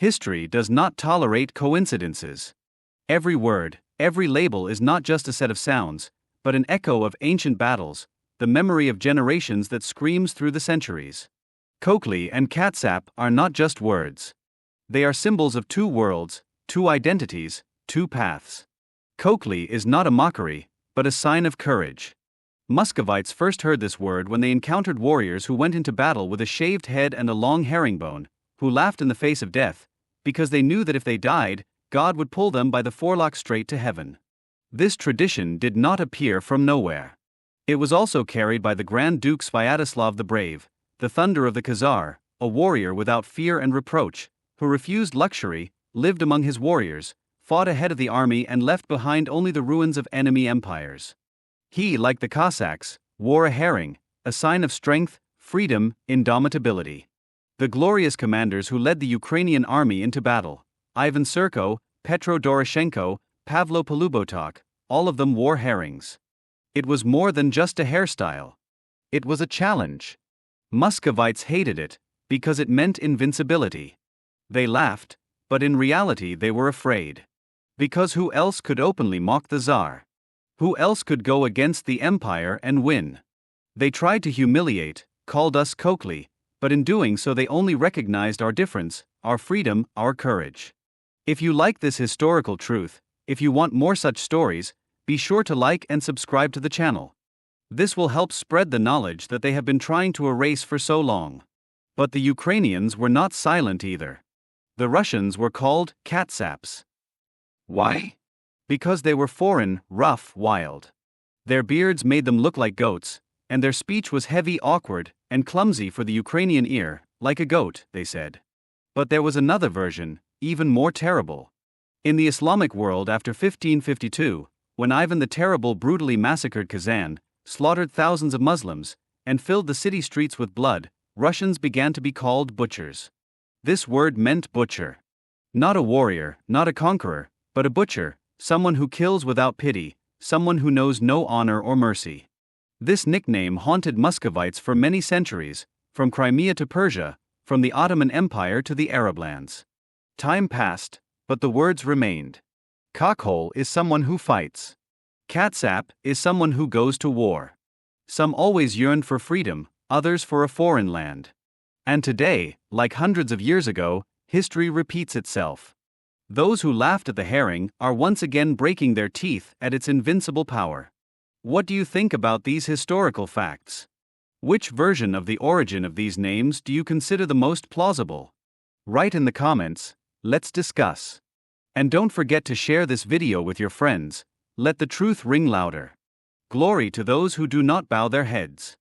History does not tolerate coincidences. Every word, every label is not just a set of sounds, but an echo of ancient battles, the memory of generations that screams through the centuries. Kh0khly and kh0khly are not just words. They are symbols of two worlds, two identities, two paths. Kh0khly is not a mockery, but a sign of courage. Muscovites first heard this word when they encountered warriors who went into battle with a shaved head and a long herringbone, who laughed in the face of death, because they knew that if they died, God would pull them by the forelock straight to heaven. This tradition did not appear from nowhere. It was also carried by the Grand Duke Sviatoslav the Brave, the Thunder of the Khazar, a warrior without fear and reproach, who refused luxury, lived among his warriors, fought ahead of the army and left behind only the ruins of enemy empires. He, like the Cossacks, wore a herring, a sign of strength, freedom, indomitability. The glorious commanders who led the Ukrainian army into battle, Ivan Serko, Petro Doroshenko, Pavlo Polubotok, all of them wore herrings. It was more than just a hairstyle. It was a challenge. Muscovites hated it, because it meant invincibility. They laughed, but in reality they were afraid. Because who else could openly mock the Tsar? Who else could go against the empire and win? They tried to humiliate, called us kh0khly, but in doing so they only recognized our difference, our freedom, our courage. If you like this historical truth, if you want more such stories, be sure to like and subscribe to the channel. This will help spread the knowledge that they have been trying to erase for so long. But the Ukrainians were not silent either. The Russians were called tsapy. Why? Because they were foreign, rough, wild. Their beards made them look like goats, and their speech was heavy, awkward, and clumsy for the Ukrainian ear, like a goat, they said. But there was another version, even more terrible. In the Islamic world after 1552, when Ivan the Terrible brutally massacred Kazan, slaughtered thousands of Muslims, and filled the city streets with blood, Russians began to be called butchers. This word meant butcher. Not a warrior, not a conqueror, but a butcher, someone who kills without pity, someone who knows no honor or mercy. This nickname haunted Muscovites for many centuries, from Crimea to Persia, from the Ottoman Empire to the Arab lands. Time passed, but the words remained. Kh0khly is someone who fights. Tsapy is someone who goes to war. Some always yearned for freedom, others for a foreign land. And today, like hundreds of years ago, history repeats itself. Those who laughed at the herring are once again breaking their teeth at its invincible power. What do you think about these historical facts? Which version of the origin of these names do you consider the most plausible? Write in the comments, let's discuss. And don't forget to share this video with your friends. Let the truth ring louder. Glory to those who do not bow their heads.